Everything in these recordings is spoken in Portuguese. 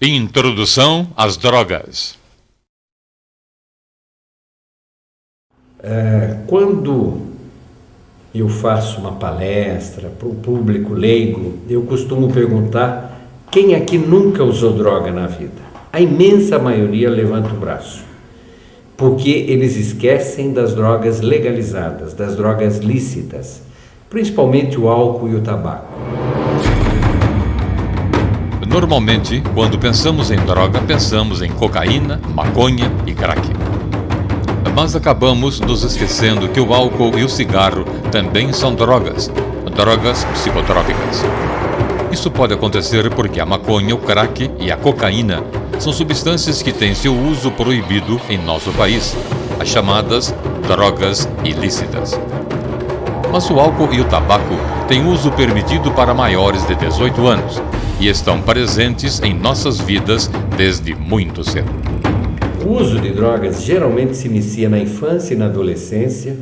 Introdução às drogas. Quando eu faço uma palestra para o público leigo, eu costumo perguntar quem aqui nunca usou droga na vida. A imensa maioria levanta o braço, porque eles esquecem das drogas legalizadas, das drogas lícitas, principalmente o álcool e o tabaco. Normalmente, quando pensamos em droga, pensamos em cocaína, maconha e crack. Mas acabamos nos esquecendo que o álcool e o cigarro também são drogas psicotrópicas. Isso pode acontecer porque a maconha, o crack e a cocaína são substâncias que têm seu uso proibido em nosso país, as chamadas drogas ilícitas. Mas o álcool e o tabaco têm uso permitido para maiores de 18 anos e estão presentes em nossas vidas desde muito cedo. O uso de drogas geralmente se inicia na infância e na adolescência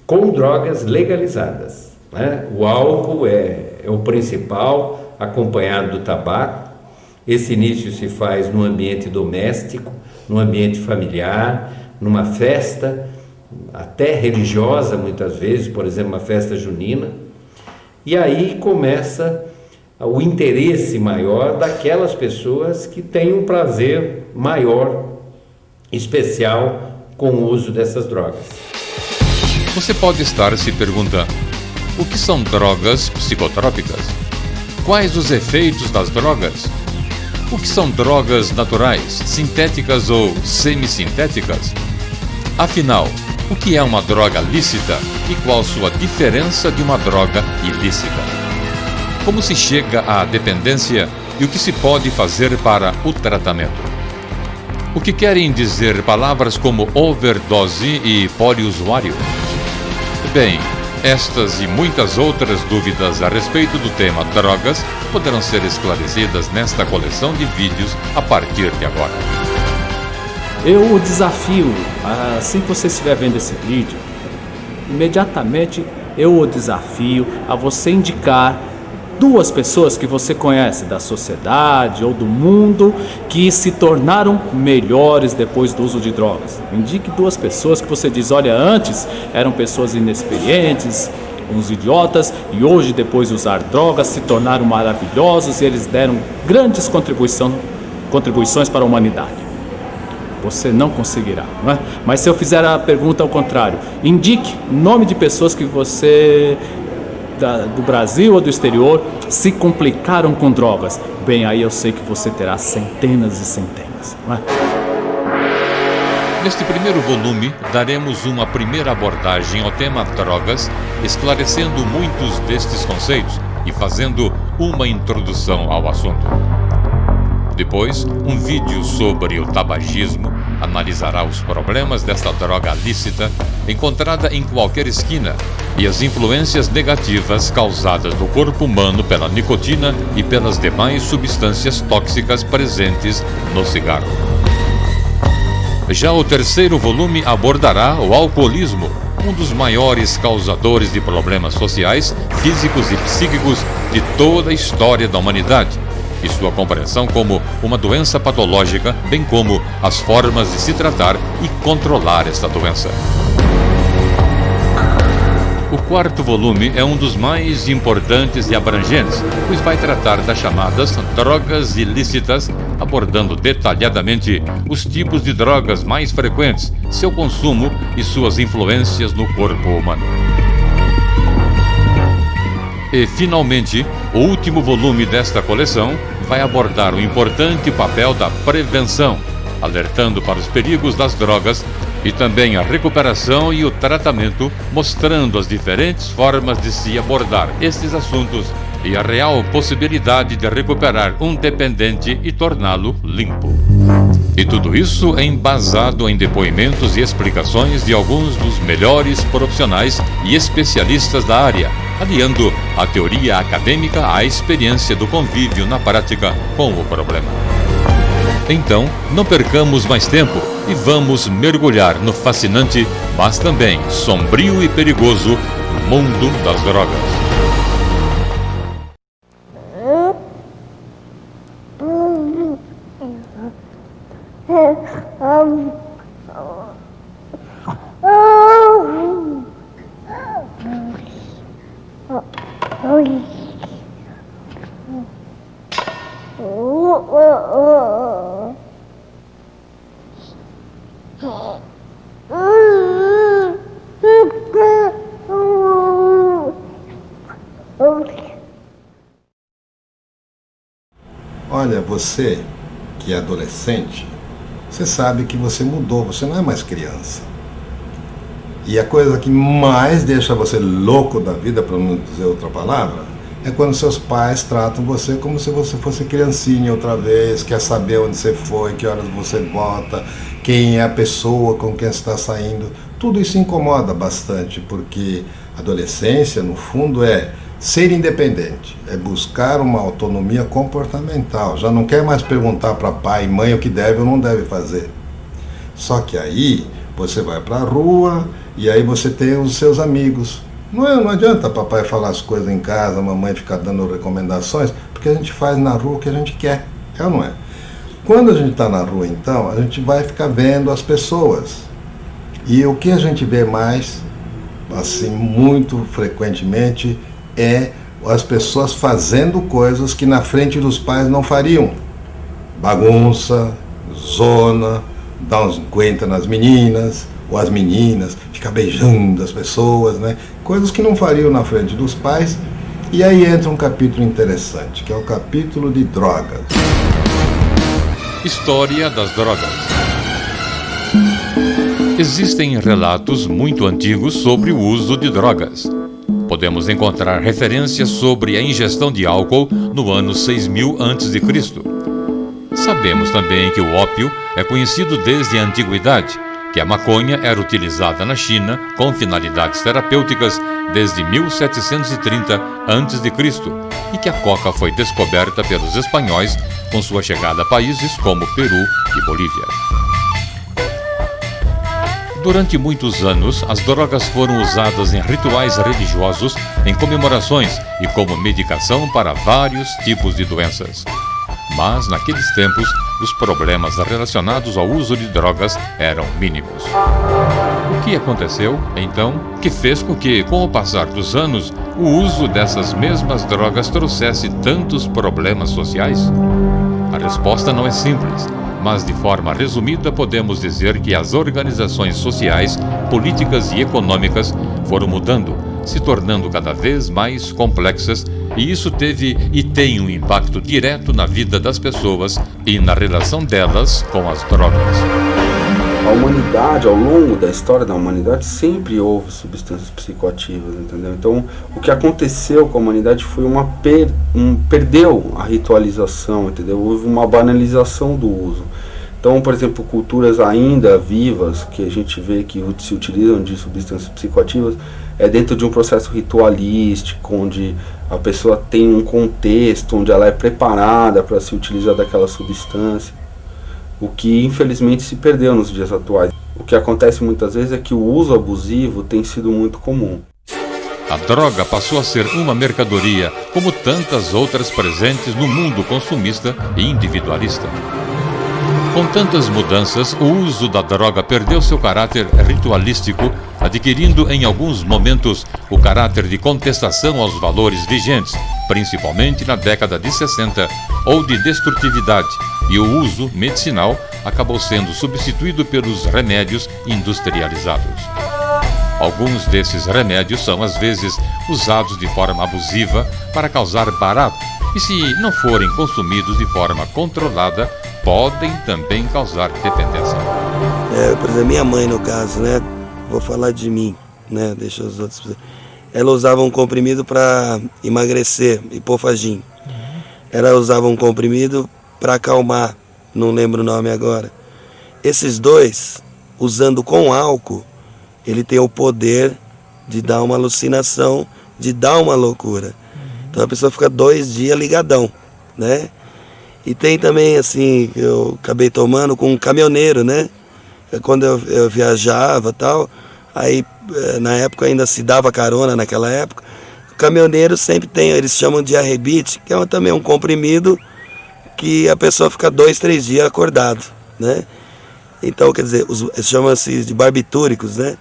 com drogas legalizadas, né? O álcool é o principal, acompanhado do tabaco. Esse início se faz no ambiente doméstico, no ambiente familiar, numa festa, até religiosa muitas vezes, por exemplo, uma festa junina. E aí começa o interesse maior daquelas pessoas que têm um prazer maior, especial, com o uso dessas drogas. Você pode estar se perguntando: o que são drogas psicotrópicas? Quais os efeitos das drogas? O que são drogas naturais, sintéticas ou semissintéticas? Afinal, o que é uma droga lícita e qual sua diferença de uma droga ilícita? Como se chega à dependência e o que se pode fazer para o tratamento? O que querem dizer palavras como overdose e poliusuário? Bem, estas e muitas outras dúvidas a respeito do tema drogas poderão ser esclarecidas nesta coleção de vídeos a partir de agora. Eu o desafio, assim que você estiver vendo esse vídeo, imediatamente eu o desafio a você indicar duas pessoas que você conhece da sociedade ou do mundo que se tornaram melhores depois do uso de drogas. Indique duas pessoas que você diz: olha, antes eram pessoas inexperientes, uns idiotas, e hoje, depois de usar drogas, se tornaram maravilhosos e eles deram grandes contribuições para a humanidade. Você não conseguirá, não é? Mas se eu fizer a pergunta ao contrário, indique nome de pessoas que você, do Brasil ou do exterior, se complicaram com drogas. Bem, aí eu sei que você terá centenas e centenas, não é? Neste primeiro volume, daremos uma primeira abordagem ao tema drogas, esclarecendo muitos destes conceitos e fazendo uma introdução ao assunto. Depois, um vídeo sobre o tabagismo analisará os problemas desta droga lícita encontrada em qualquer esquina e as influências negativas causadas no corpo humano pela nicotina e pelas demais substâncias tóxicas presentes no cigarro. Já o terceiro volume abordará o alcoolismo, um dos maiores causadores de problemas sociais, físicos e psíquicos de toda a história da humanidade, e sua compreensão como uma doença patológica, bem como as formas de se tratar e controlar esta doença. O quarto volume é um dos mais importantes e abrangentes, pois vai tratar das chamadas drogas ilícitas, abordando detalhadamente os tipos de drogas mais frequentes, seu consumo e suas influências no corpo humano. E, finalmente, o último volume desta coleção vai abordar o importante papel da prevenção, alertando para os perigos das drogas e também a recuperação e o tratamento, mostrando as diferentes formas de se abordar estes assuntos e a real possibilidade de recuperar um dependente e torná-lo limpo. E tudo isso é embasado em depoimentos e explicações de alguns dos melhores profissionais e especialistas da área, aliando a teoria acadêmica à experiência do convívio na prática com o problema. Então, não percamos mais tempo e vamos mergulhar no fascinante, mas também sombrio e perigoso mundo das drogas. Olha, você que é adolescente, você sabe que você mudou, você não é mais criança. E a coisa que mais deixa você louco da vida, para não dizer outra palavra, é quando seus pais tratam você como se você fosse criancinha outra vez, quer saber onde você foi, que horas você volta, quem é a pessoa com quem você está saindo. Tudo isso incomoda bastante, porque a adolescência, no fundo, é ser independente, é buscar uma autonomia comportamental. Já não quer mais perguntar para pai e mãe o que deve ou não deve fazer. Só que aí você vai para a rua e aí você tem os seus amigos. Não adianta papai falar as coisas em casa, a mamãe ficar dando recomendações, porque a gente faz na rua o que a gente quer, é ou não é? Quando a gente está na rua, então, a gente vai ficar vendo as pessoas. E o que a gente vê mais, assim, muito frequentemente, é as pessoas fazendo coisas que na frente dos pais não fariam. Bagunça, zona, dar uns 50 nas meninas, ou as meninas, ficar beijando as pessoas, né? Coisas que não fariam na frente dos pais. E aí entra um capítulo interessante, que é o capítulo de drogas. História das drogas. Existem relatos muito antigos sobre o uso de drogas. Podemos encontrar referências sobre a ingestão de álcool no ano 6000 a.C. Sabemos também que o ópio é conhecido desde a antiguidade, que a maconha era utilizada na China com finalidades terapêuticas desde 1730 a.C. e que a coca foi descoberta pelos espanhóis com sua chegada a países como Peru e Bolívia. Durante muitos anos, as drogas foram usadas em rituais religiosos, em comemorações e como medicação para vários tipos de doenças. Mas, naqueles tempos, os problemas relacionados ao uso de drogas eram mínimos. O que aconteceu, então, que fez com que, com o passar dos anos, o uso dessas mesmas drogas trouxesse tantos problemas sociais? A resposta não é simples, mas de forma resumida podemos dizer que as organizações sociais, políticas e econômicas foram mudando, se tornando cada vez mais complexas, e isso teve e tem um impacto direto na vida das pessoas e na relação delas com as drogas. A humanidade, ao longo da história da humanidade, sempre houve substâncias psicoativas, entendeu? Então, o que aconteceu com a humanidade foi perdeu a ritualização, entendeu? Houve uma banalização do uso. Então, por exemplo, culturas ainda vivas, que a gente vê que se utilizam de substâncias psicoativas, é dentro de um processo ritualístico, onde a pessoa tem um contexto, onde ela é preparada para se utilizar daquela substância. O que infelizmente se perdeu nos dias atuais. O que acontece muitas vezes é que o uso abusivo tem sido muito comum. A droga passou a ser uma mercadoria, como tantas outras presentes no mundo consumista e individualista. Com tantas mudanças, o uso da droga perdeu seu caráter ritualístico, adquirindo em alguns momentos o caráter de contestação aos valores vigentes, principalmente na década de 60, ou de destrutividade, e o uso medicinal acabou sendo substituído pelos remédios industrializados. Alguns desses remédios são às vezes usados de forma abusiva para causar barato, e se não forem consumidos de forma controlada, podem também causar dependência. Por exemplo, minha mãe, no caso, né? Vou falar de mim, né? Deixa os outros. Ela usava um comprimido para emagrecer, hipofagin. Ela usava um comprimido para acalmar, não lembro o nome agora. Esses dois, usando com álcool, ele tem o poder de dar uma alucinação, de dar uma loucura. Então a pessoa fica 2 dias ligadão, né? E tem também, assim, eu acabei tomando com um caminhoneiro, né? Quando eu viajava e tal, aí na época ainda se dava carona naquela época, o caminhoneiro sempre tem, eles chamam de arrebite, que é também um comprimido que a pessoa fica 2, 3 dias acordado, né? Então, quer dizer, chama-se de barbitúricos, né?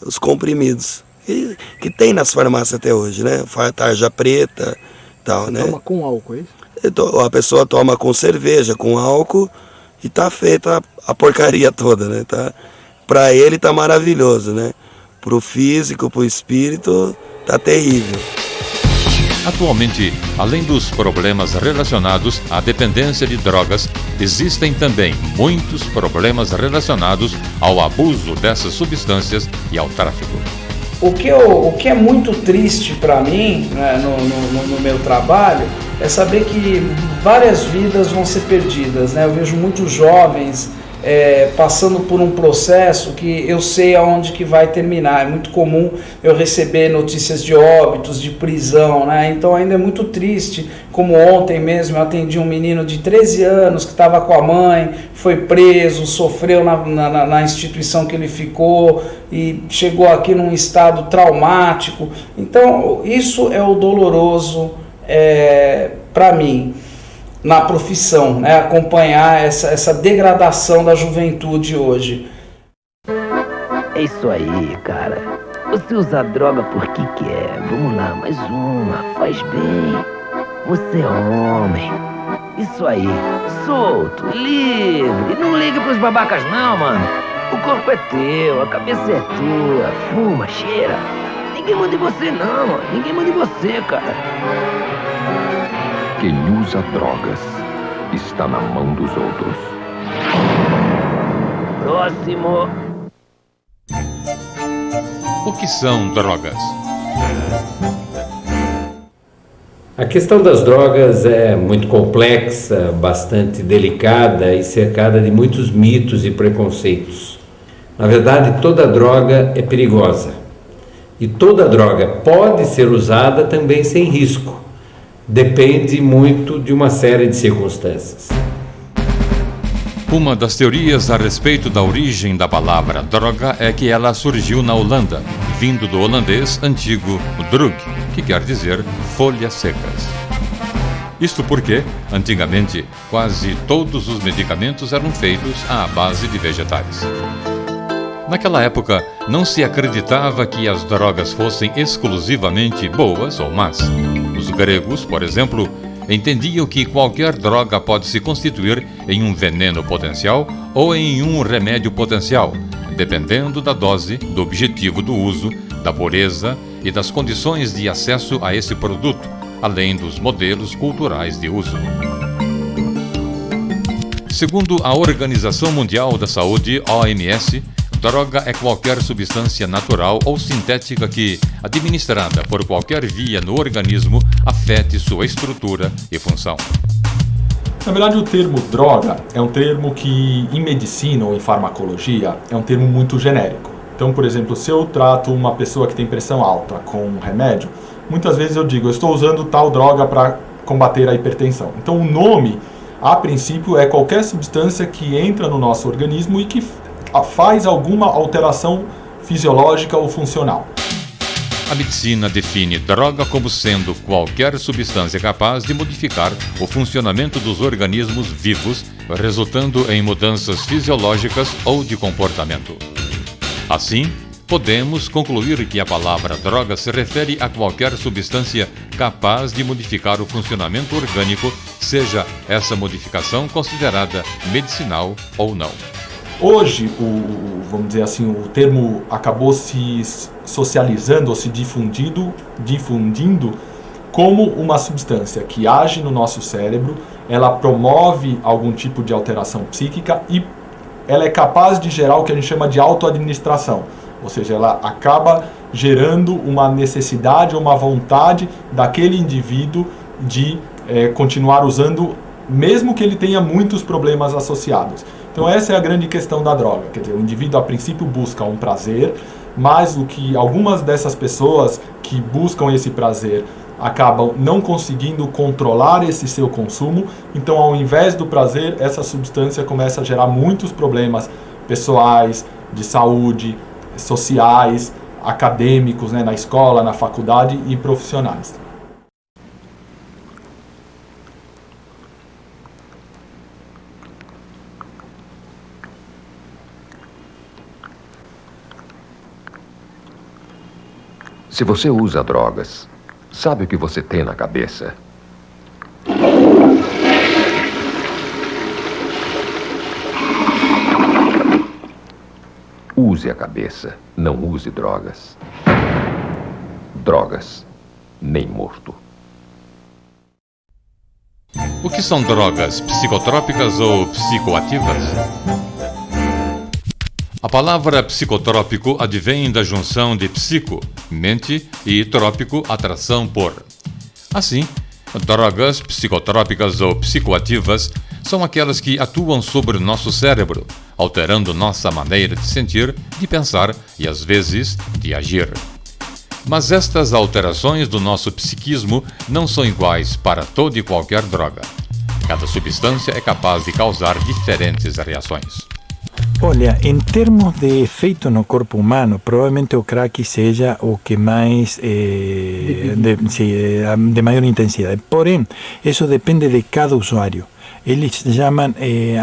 Os comprimidos. Que tem nas farmácias até hoje, né? Tarja preta, tal, né? Toma com álcool, é isso? A pessoa toma com cerveja, com álcool, e tá feita a porcaria toda, né? Tá, pra ele tá maravilhoso, né? Pro físico, pro espírito, tá terrível. Atualmente, além dos problemas relacionados à dependência de drogas, existem também muitos problemas relacionados ao abuso dessas substâncias e ao tráfico. O que é muito triste para mim, né, no meu trabalho, é saber que várias vidas vão ser perdidas, né? Eu vejo muitos jovens passando por um processo que eu sei aonde que vai terminar. É muito comum eu receber notícias de óbitos, de prisão, né? Então ainda é muito triste, como ontem mesmo eu atendi um menino de 13 anos que estava com a mãe, foi preso, sofreu na instituição que ele ficou e chegou aqui num estado traumático. Então isso é o doloroso para mim na profissão, né? Acompanhar essa degradação da juventude hoje. É isso aí, cara. Você usa droga porque quer. Vamos lá, mais uma. Faz bem. Você é homem. Isso aí. Solto, livre. Não liga pros babacas não, mano. O corpo é teu, a cabeça é tua. Fuma, cheira. Ninguém manda em você não, mano. Ninguém manda em você, cara. Quem usa drogas está na mão dos outros. Próximo. O que são drogas? A questão das drogas é muito complexa, bastante delicada e cercada de muitos mitos e preconceitos. Na verdade, toda droga é perigosa. E toda droga pode ser usada também sem risco. Depende muito de uma série de circunstâncias. Uma das teorias a respeito da origem da palavra droga é que ela surgiu na Holanda, vindo do holandês antigo drug, que quer dizer folhas secas. Isto porque, antigamente, quase todos os medicamentos eram feitos à base de vegetais. Naquela época, não se acreditava que as drogas fossem exclusivamente boas ou más. Os gregos, por exemplo, entendiam que qualquer droga pode se constituir em um veneno potencial ou em um remédio potencial, dependendo da dose, do objetivo do uso, da pureza e das condições de acesso a esse produto, além dos modelos culturais de uso. Segundo a Organização Mundial da Saúde, OMS, droga é qualquer substância natural ou sintética que, administrada por qualquer via no organismo, afete sua estrutura e função. Na verdade, o termo droga é um termo que, em medicina ou em farmacologia, é um termo muito genérico. Então, por exemplo, se eu trato uma pessoa que tem pressão alta com um remédio, muitas vezes eu digo, eu estou usando tal droga para combater a hipertensão. Então, o nome, a princípio, é qualquer substância que entra no nosso organismo e que faz alguma alteração fisiológica ou funcional. A medicina define droga como sendo qualquer substância capaz de modificar o funcionamento dos organismos vivos, resultando em mudanças fisiológicas ou de comportamento. Assim, podemos concluir que a palavra droga se refere a qualquer substância capaz de modificar o funcionamento orgânico, seja essa modificação considerada medicinal ou não. Hoje, vamos dizer assim, o termo acabou se socializando ou se difundindo como uma substância que age no nosso cérebro, ela promove algum tipo de alteração psíquica e ela é capaz de gerar o que a gente chama de autoadministração, ou seja, ela acaba gerando uma necessidade ou uma vontade daquele indivíduo de continuar usando, mesmo que ele tenha muitos problemas associados. Então essa é a grande questão da droga, quer dizer, o indivíduo a princípio busca um prazer, mas o que algumas dessas pessoas que buscam esse prazer acabam não conseguindo controlar esse seu consumo, então ao invés do prazer, essa substância começa a gerar muitos problemas pessoais, de saúde, sociais, acadêmicos, né, na escola, na faculdade e profissionais. Se você usa drogas, sabe o que você tem na cabeça? Use a cabeça, não use drogas. Drogas, nem morto. O que são drogas psicotrópicas ou psicoativas? A palavra psicotrópico advém da junção de psico, mente, e trópico, atração por. Assim, drogas psicotrópicas ou psicoativas são aquelas que atuam sobre o nosso cérebro, alterando nossa maneira de sentir, de pensar e, às vezes, de agir. Mas estas alterações do nosso psiquismo não são iguais para toda e qualquer droga. Cada substância é capaz de causar diferentes reações. Olha, em termos de efeito no corpo humano, provavelmente o crack seja o que mais de maior intensidade. Porém, isso depende de cada usuário. Eles chamam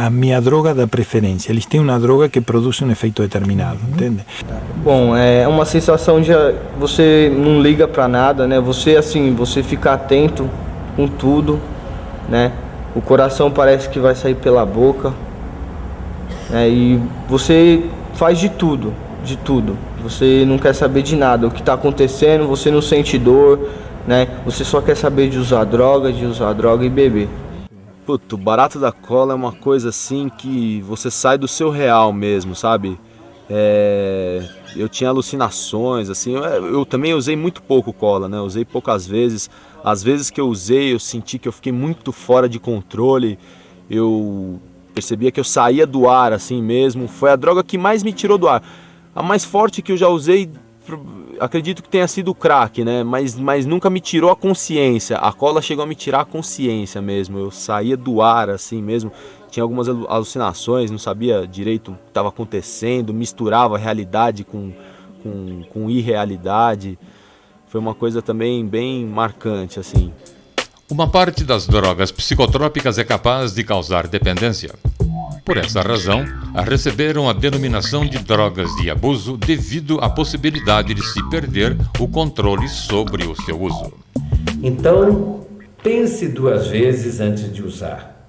a minha droga da preferência. Eles têm uma droga que produz um efeito determinado, entende? Bom, é uma sensação de você não liga pra nada, né? Você fica atento com tudo, né? O coração parece que vai sair pela boca, né? E você faz de tudo. Você não quer saber de nada. O que está acontecendo, você não sente dor, né? Você só quer saber de usar droga e beber. Puto, o barato da cola é uma coisa assim que você sai do seu real mesmo, sabe? Eu tinha alucinações, assim, eu também usei muito pouco cola, né? Eu usei poucas vezes. As vezes que eu usei, eu senti que eu fiquei muito fora de controle. Eu percebia que eu saía do ar, assim mesmo. Foi a droga que mais me tirou do ar. A mais forte que eu já usei, acredito que tenha sido o crack, né? Mas nunca me tirou a consciência. A cola chegou a me tirar a consciência mesmo. Eu saía do ar assim mesmo. Tinha algumas alucinações, não sabia direito o que estava acontecendo. Misturava realidade com irrealidade. Foi uma coisa também bem marcante, assim. Uma parte das drogas psicotrópicas é capaz de causar dependência. Por essa razão, receberam a denominação de drogas de abuso devido à possibilidade de se perder o controle sobre o seu uso. Então, pense 2 vezes antes de usar.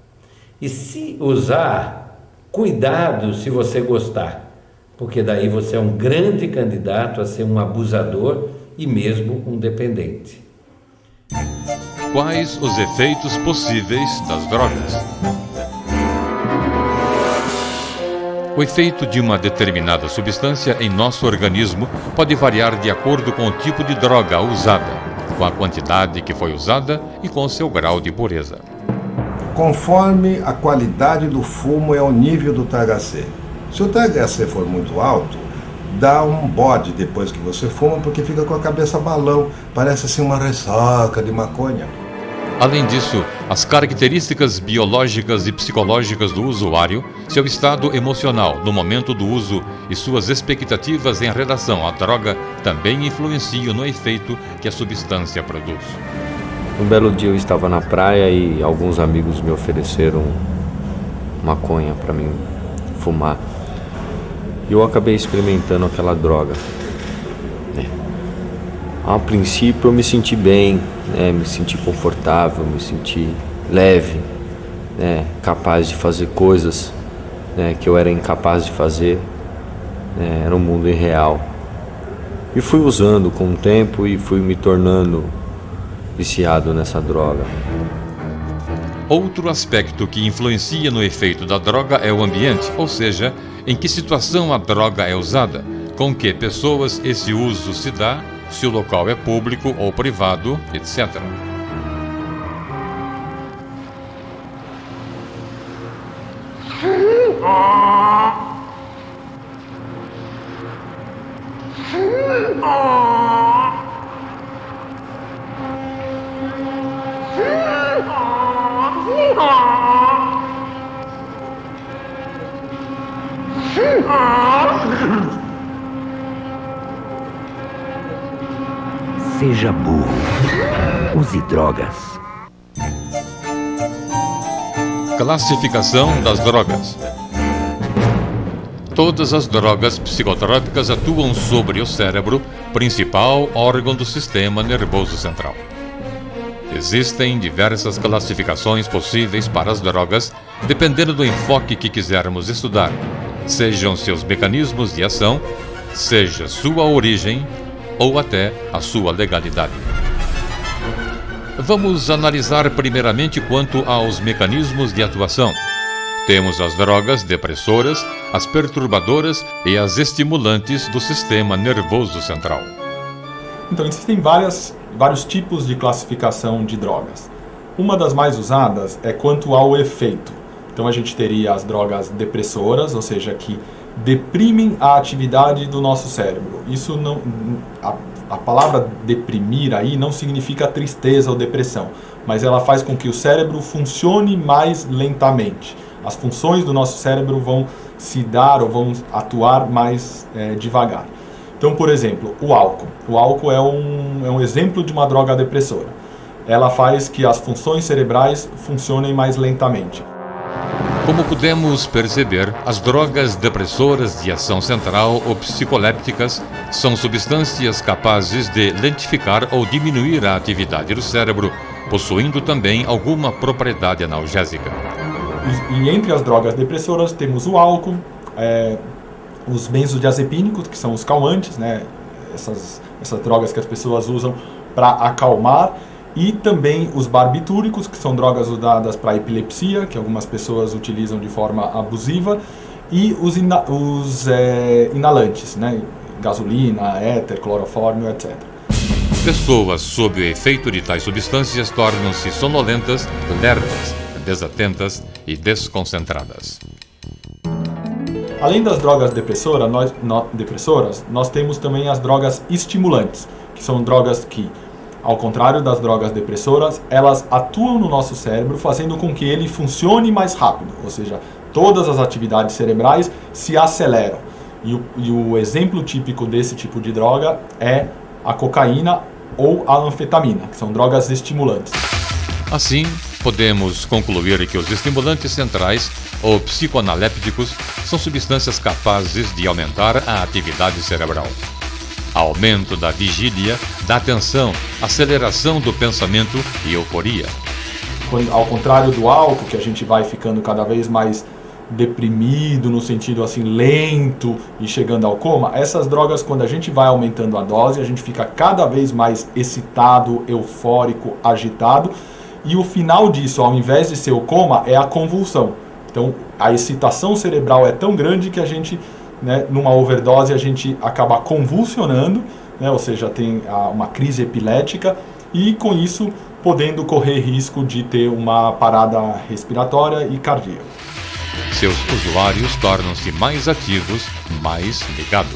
E se usar, cuidado se você gostar, porque daí você é um grande candidato a ser um abusador e mesmo um dependente. Quais os efeitos possíveis das drogas? O efeito de uma determinada substância em nosso organismo pode variar de acordo com o tipo de droga usada, com a quantidade que foi usada e com seu grau de pureza. Conforme a qualidade do fumo é o nível do THC. Se o THC for muito alto, dá um bode depois que você fuma, porque fica com a cabeça balão, parece assim uma ressaca de maconha. Além disso, as características biológicas e psicológicas do usuário, seu estado emocional no momento do uso e suas expectativas em relação à droga também influenciam no efeito que a substância produz. Um belo dia eu estava na praia e alguns amigos me ofereceram maconha para mim fumar. E eu acabei experimentando aquela droga. A princípio eu me senti bem, me senti confortável, me senti leve, capaz de fazer coisas que eu era incapaz de fazer. Era um mundo irreal. E fui usando com o tempo e fui me tornando viciado nessa droga. Outro aspecto que influencia no efeito da droga é o ambiente, ou seja, em que situação a droga é usada, com que pessoas esse uso se dá, se o local é público ou privado, etc. Seja burro. Use drogas. Classificação das drogas. Todas as drogas psicotrópicas atuam sobre o cérebro principal órgão do sistema nervoso central. Existem diversas classificações possíveis para as drogas, dependendo do enfoque que quisermos estudar, sejam seus mecanismos de ação, seja sua origem ou até a sua legalidade. Vamos analisar primeiramente quanto aos mecanismos de atuação. Temos as drogas depressoras, as perturbadoras e as estimulantes do sistema nervoso central. Então, existem vários tipos de classificação de drogas. Uma das mais usadas é quanto ao efeito. Então, a gente teria as drogas depressoras, ou seja, que deprimem a atividade do nosso cérebro. Isso não, a palavra deprimir aí não significa tristeza ou depressão, mas ela faz com que o cérebro funcione mais lentamente. As funções do nosso cérebro vão se dar ou vão atuar mais devagar. Então, por exemplo, o álcool. O álcool é um exemplo de uma droga depressora. Ela faz que as funções cerebrais funcionem mais lentamente. Como pudemos perceber, as drogas depressoras de ação central ou psicolépticas são substâncias capazes de lentificar ou diminuir a atividade do cérebro, possuindo também alguma propriedade analgésica. E entre as drogas depressoras temos o álcool, os benzodiazepínicos, que são os calmantes, né? Essas drogas que as pessoas usam para acalmar, e também os barbitúricos, que são drogas usadas para epilepsia, que algumas pessoas utilizam de forma abusiva, e os inalantes, né? Gasolina, éter, clorofórmio, etc. Pessoas sob o efeito de tais substâncias tornam-se sonolentas, lerdas, desatentas e desconcentradas. Além das drogas depressoras, nós temos também as drogas estimulantes, que são drogas que, ao contrário das drogas depressoras, elas atuam no nosso cérebro, fazendo com que ele funcione mais rápido, ou seja, todas as atividades cerebrais se aceleram. E o exemplo típico desse tipo de droga é a cocaína ou a anfetamina, que são drogas estimulantes. Assim, podemos concluir que os estimulantes centrais ou psicoanalépticos são substâncias capazes de aumentar a atividade cerebral. Aumento da vigília, da atenção, aceleração do pensamento e euforia. Ao contrário do álcool, que a gente vai ficando cada vez mais deprimido, no sentido assim lento e chegando ao coma, essas drogas, quando a gente vai aumentando a dose, a gente fica cada vez mais excitado, eufórico, agitado, e o final disso, ao invés de ser o coma, é a convulsão. Então, a excitação cerebral é tão grande que a gente, né, numa overdose, a gente acaba convulsionando, né, ou seja, tem uma crise epilética, e com isso podendo correr risco de ter uma parada respiratória e cardíaca. Seus usuários tornam-se mais ativos, mais ligados.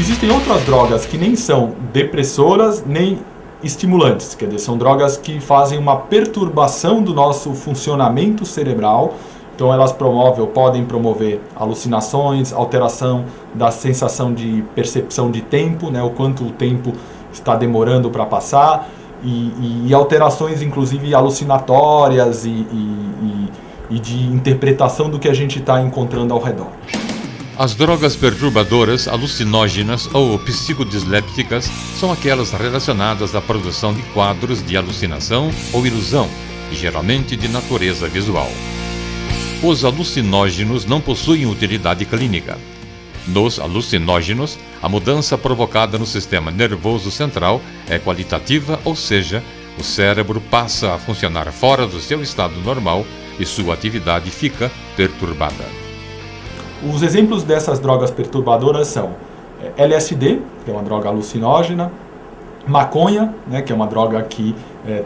Existem outras drogas que nem são depressoras nem estimulantes, quer dizer, são drogas que fazem uma perturbação do nosso funcionamento cerebral. Então elas podem promover alucinações, alteração da sensação de percepção de tempo, né, o quanto o tempo está demorando para passar, e alterações inclusive alucinatórias e de interpretação do que a gente está encontrando ao redor. As drogas perturbadoras, alucinógenas ou psicodislépticas são aquelas relacionadas à produção de quadros de alucinação ou ilusão, geralmente de natureza visual. Os alucinógenos não possuem utilidade clínica. Nos alucinógenos, a mudança provocada no sistema nervoso central é qualitativa, ou seja, o cérebro passa a funcionar fora do seu estado normal e sua atividade fica perturbada. Os exemplos dessas drogas perturbadoras são LSD, que é uma droga alucinógena, maconha, né, que é uma droga que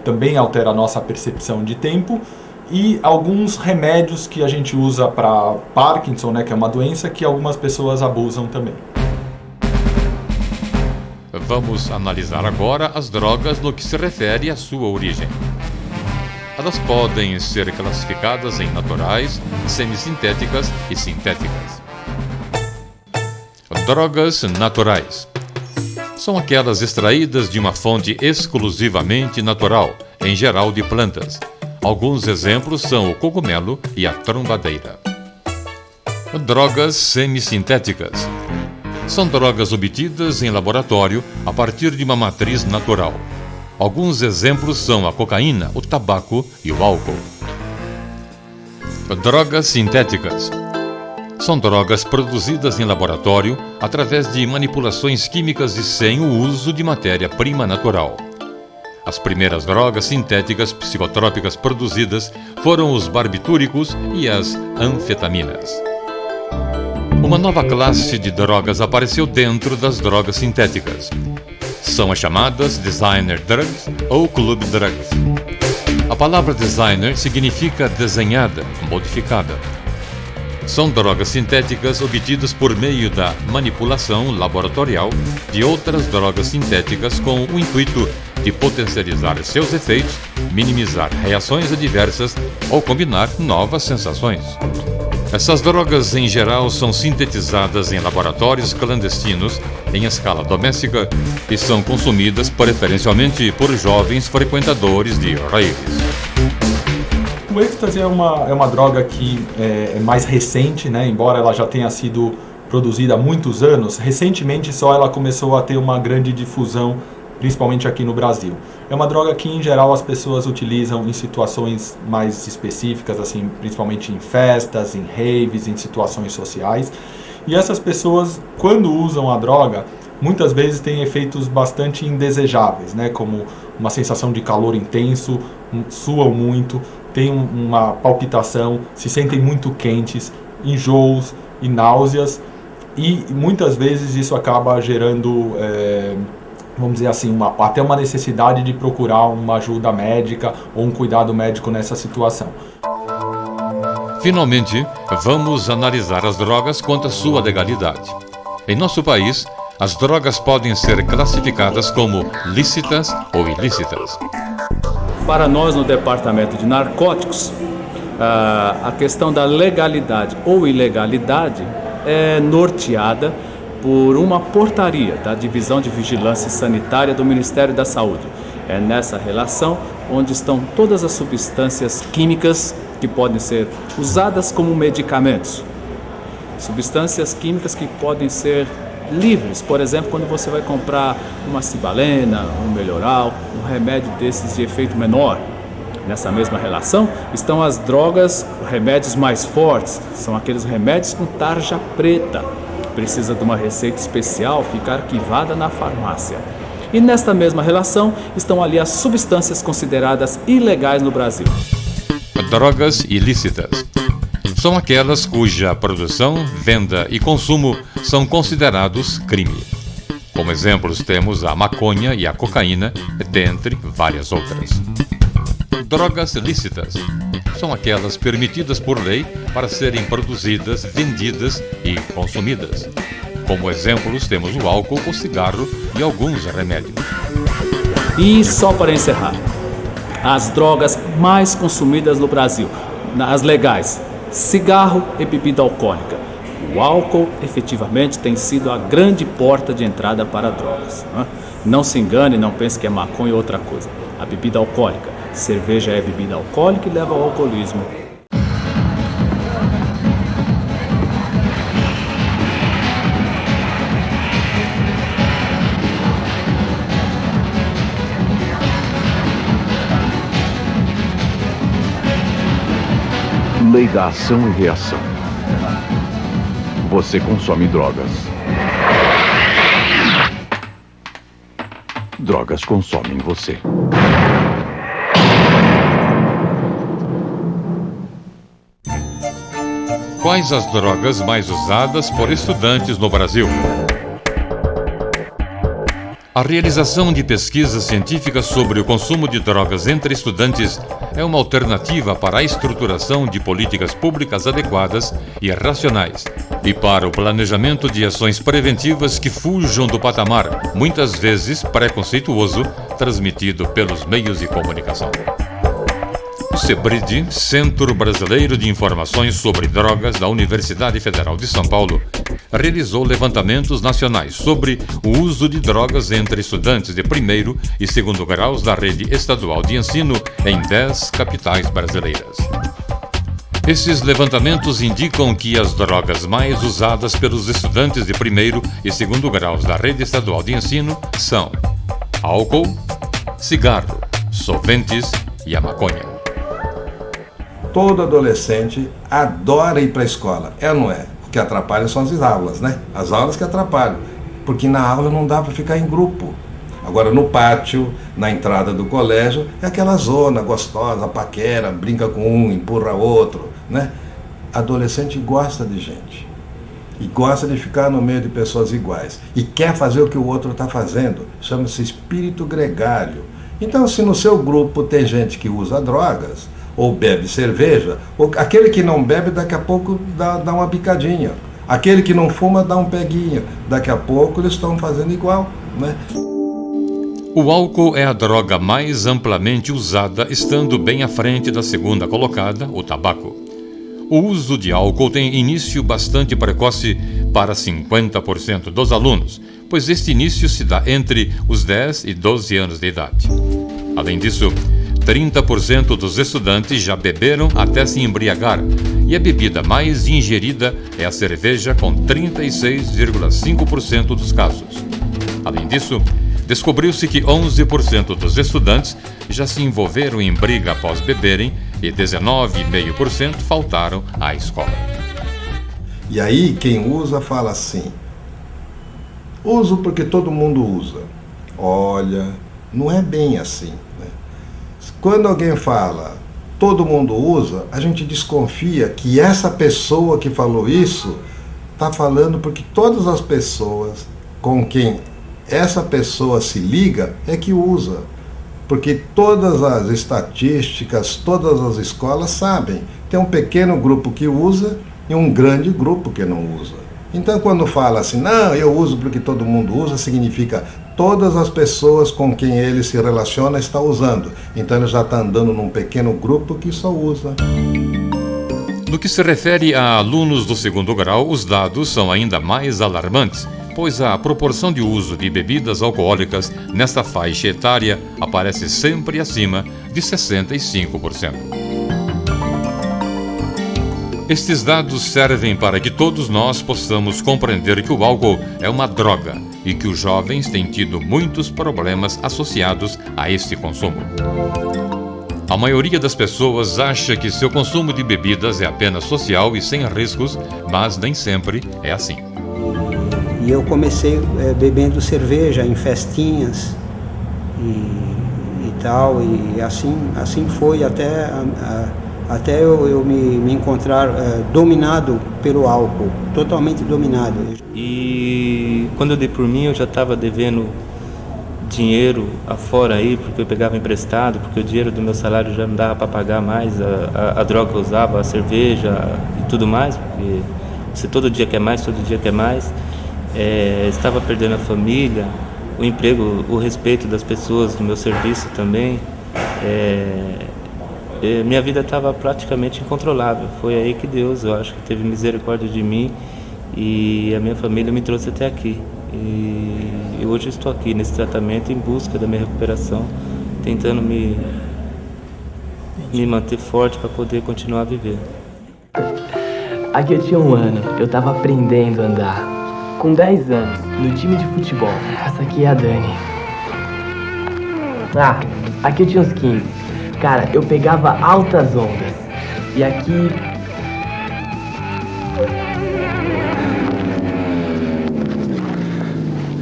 também altera a nossa percepção de tempo, e alguns remédios que a gente usa para Parkinson, né, que é uma doença que algumas pessoas abusam também. Vamos analisar agora as drogas no que se refere à sua origem. Elas podem ser classificadas em naturais, semissintéticas e sintéticas. Drogas naturais são aquelas extraídas de uma fonte exclusivamente natural, em geral de plantas. Alguns exemplos são o cogumelo e a trombadeira. Drogas semissintéticas São drogas obtidas em laboratório a partir de uma matriz natural. Alguns exemplos são a cocaína, o tabaco e o álcool. Drogas sintéticas. São drogas produzidas em laboratório através de manipulações químicas e sem o uso de matéria-prima natural. As primeiras drogas sintéticas psicotrópicas produzidas foram os barbitúricos e as anfetaminas. Uma nova classe de drogas apareceu dentro das drogas sintéticas. São as chamadas designer drugs ou club drugs. A palavra designer significa desenhada, modificada. São drogas sintéticas obtidas por meio da manipulação laboratorial de outras drogas sintéticas com o intuito de potencializar seus efeitos, minimizar reações adversas ou combinar novas sensações. Essas drogas, em geral, são sintetizadas em laboratórios clandestinos, em escala doméstica, e são consumidas preferencialmente por jovens frequentadores de raves. O êxtase é uma droga que é mais recente, né? Embora ela já tenha sido produzida há muitos anos, recentemente só ela começou a ter uma grande difusão, principalmente aqui no Brasil. É uma droga que, em geral, as pessoas utilizam em situações mais específicas, assim, principalmente em festas, em raves, em situações sociais. E essas pessoas, quando usam a droga, muitas vezes têm efeitos bastante indesejáveis, né? Como uma sensação de calor intenso, suam muito, têm uma palpitação, se sentem muito quentes, enjoos e náuseas, e muitas vezes isso acaba gerando, vamos dizer assim, até uma necessidade de procurar uma ajuda médica ou um cuidado médico nessa situação. Finalmente, vamos analisar as drogas quanto à sua legalidade. Em nosso país, as drogas podem ser classificadas como lícitas ou ilícitas. Para nós, no Departamento de Narcóticos, a questão da legalidade ou ilegalidade é norteada por uma portaria da Divisão de Vigilância Sanitária do Ministério da Saúde. É nessa relação onde estão todas as substâncias químicas que podem ser usadas como medicamentos. Substâncias químicas que podem ser livres, por exemplo, quando você vai comprar uma cibalena, um melhoral, um remédio desses de efeito menor. Nessa mesma relação estão as drogas, remédios mais fortes, são aqueles remédios com tarja preta. Precisa de uma receita especial, fica arquivada na farmácia. E nesta mesma relação estão ali as substâncias consideradas ilegais no Brasil. Drogas ilícitas. São aquelas cuja produção, venda e consumo são considerados crime. Como exemplos temos a maconha e a cocaína, dentre várias outras. Drogas lícitas. São aquelas permitidas por lei para serem produzidas, vendidas e consumidas. Como exemplos temos o álcool, o cigarro e alguns remédios. E só para encerrar, as drogas mais consumidas no Brasil, as legais: cigarro e bebida alcoólica. O álcool efetivamente tem sido a grande porta de entrada para drogas. Não se engane, não pense que é maconha ou outra coisa. A bebida alcoólica, cerveja é bebida alcoólica e leva ao alcoolismo. Lei da ação e reação. Você consome drogas. Drogas consomem você. Quais as drogas mais usadas por estudantes no Brasil? A realização de pesquisas científicas sobre o consumo de drogas entre estudantes é uma alternativa para a estruturação de políticas públicas adequadas e racionais, e para o planejamento de ações preventivas que fujam do patamar, muitas vezes preconceituoso, transmitido pelos meios de comunicação. O CEBRID, Centro Brasileiro de Informações sobre Drogas da Universidade Federal de São Paulo, realizou levantamentos nacionais sobre o uso de drogas entre estudantes de primeiro e segundo graus da rede estadual de ensino em 10 capitais brasileiras. Esses levantamentos indicam que as drogas mais usadas pelos estudantes de primeiro e segundo graus da rede estadual de ensino são álcool, cigarro, solventes e a maconha. Todo adolescente adora ir para a escola, é ou não é? O que atrapalha são as aulas, né? As aulas que atrapalham, porque na aula não dá para ficar em grupo. Agora no pátio, na entrada do colégio, é aquela zona gostosa, paquera, brinca com um, empurra outro, né? Adolescente gosta de gente e gosta de ficar no meio de pessoas iguais e quer fazer o que o outro está fazendo, chama-se espírito gregário. Então, se no seu grupo tem gente que usa drogas ou bebe cerveja, ou aquele que não bebe daqui a pouco dá uma picadinha, aquele que não fuma dá um peguinho, daqui a pouco eles estão fazendo igual, né? O álcool é a droga mais amplamente usada, estando bem à frente da segunda colocada, o tabaco. O uso de álcool tem início bastante precoce para 50% dos alunos, pois este início se dá entre os 10 e 12 anos de idade. Além disso, 30% dos estudantes já beberam até se embriagar, e a bebida mais ingerida é a cerveja, com 36,5% dos casos. Além disso, descobriu-se que 11% dos estudantes já se envolveram em briga após beberem e 19,5% faltaram à escola. E aí quem usa fala assim: uso porque todo mundo usa. Olha, não é bem assim, né? Quando alguém fala todo mundo usa, a gente desconfia que essa pessoa que falou isso está falando porque todas as pessoas com quem essa pessoa se liga é que usa. Porque todas as estatísticas, todas as escolas sabem, tem um pequeno grupo que usa e um grande grupo que não usa. Então quando fala assim, não, eu uso porque todo mundo usa, significa todas as pessoas com quem ele se relaciona estão usando. Então ele já está andando num pequeno grupo que só usa. No que se refere a alunos do segundo grau, os dados são ainda mais alarmantes, pois a proporção de uso de bebidas alcoólicas nesta faixa etária aparece sempre acima de 65%. Estes dados servem para que todos nós possamos compreender que o álcool é uma droga e que os jovens têm tido muitos problemas associados a este consumo. A maioria das pessoas acha que seu consumo de bebidas é apenas social e sem riscos, mas nem sempre é assim. E eu comecei bebendo cerveja em festinhas e tal, e assim foi até eu me encontrar dominado pelo álcool, totalmente dominado. E quando eu dei por mim, eu já estava devendo dinheiro afora aí, porque eu pegava emprestado, porque o dinheiro do meu salário já não dava para pagar mais a droga que eu usava, a cerveja e tudo mais, porque você todo dia quer mais, todo dia quer mais. Estava perdendo a família, o emprego, o respeito das pessoas do meu serviço também. Minha vida estava praticamente incontrolável. Foi aí que Deus, eu acho que teve misericórdia de mim e a minha família me trouxe até aqui. E hoje eu estou aqui nesse tratamento em busca da minha recuperação, tentando me manter forte para poder continuar a viver. Aqui eu tinha 1 ano, eu estava aprendendo a andar. Com 10 anos, no time de futebol. Essa aqui é a Dani. Aqui eu tinha uns 15. Cara, eu pegava altas ondas. E aqui...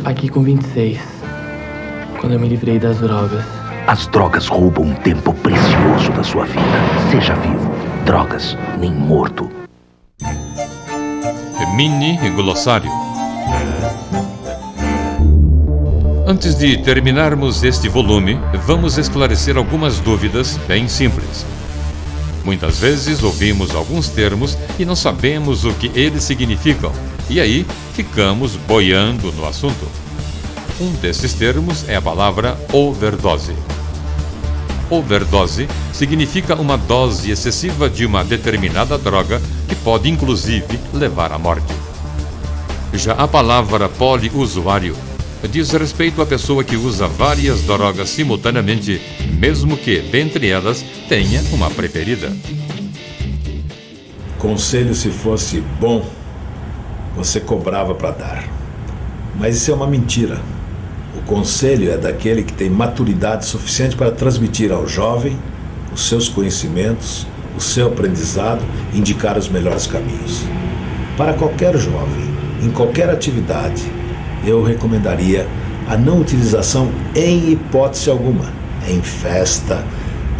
Aqui com 26. Quando eu me livrei das drogas. As drogas roubam um tempo precioso da sua vida. Seja vivo. Drogas, nem morto. Mini glossário. Antes de terminarmos este volume, vamos esclarecer algumas dúvidas bem simples. Muitas vezes ouvimos alguns termos e não sabemos o que eles significam, e aí ficamos boiando no assunto. Um desses termos é a palavra overdose. Overdose significa uma dose excessiva de uma determinada droga que pode inclusive levar à morte. Já a palavra poliusuário diz respeito à pessoa que usa várias drogas simultaneamente, mesmo que, dentre elas, tenha uma preferida. Conselho, se fosse bom, você cobrava para dar. Mas isso é uma mentira. O conselho é daquele que tem maturidade suficiente para transmitir ao jovem os seus conhecimentos, o seu aprendizado e indicar os melhores caminhos. Para qualquer jovem, em qualquer atividade, eu recomendaria a não utilização em hipótese alguma, em festa,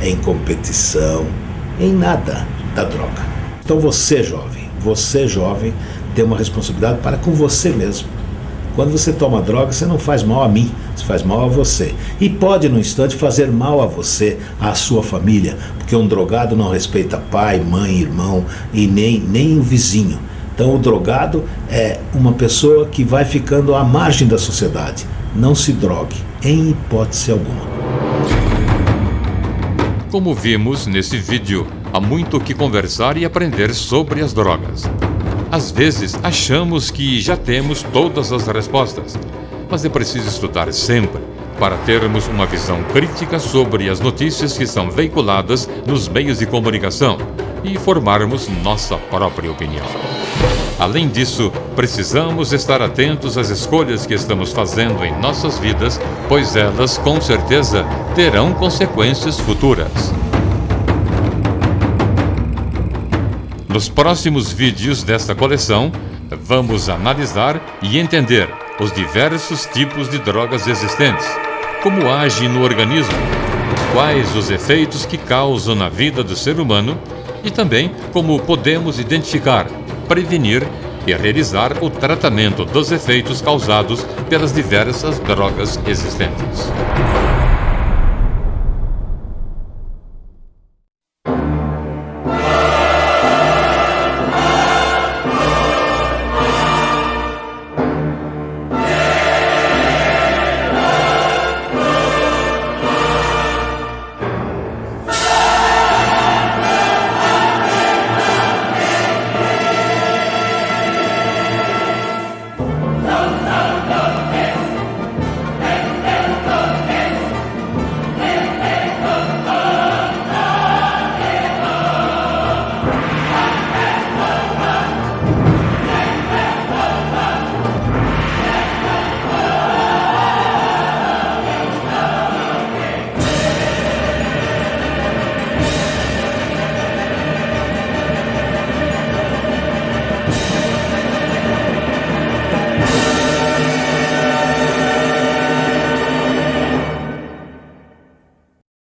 em competição, em nada da droga. Então você jovem, tem uma responsabilidade para com você mesmo. Quando você toma droga, você não faz mal a mim, você faz mal a você. E pode, no instante, fazer mal a você, à sua família, porque um drogado não respeita pai, mãe, irmão e nem o vizinho. Então o drogado é uma pessoa que vai ficando à margem da sociedade. Não se drogue, em hipótese alguma. Como vimos nesse vídeo, há muito o que conversar e aprender sobre as drogas. Às vezes achamos que já temos todas as respostas, mas é preciso estudar sempre para termos uma visão crítica sobre as notícias que são veiculadas nos meios de comunicação e formarmos nossa própria opinião. Além disso, precisamos estar atentos às escolhas que estamos fazendo em nossas vidas, pois elas, com certeza, terão consequências futuras. Nos próximos vídeos desta coleção, vamos analisar e entender os diversos tipos de drogas existentes, como agem no organismo, quais os efeitos que causam na vida do ser humano e também como podemos identificar, prevenir e realizar o tratamento dos efeitos causados pelas diversas drogas existentes.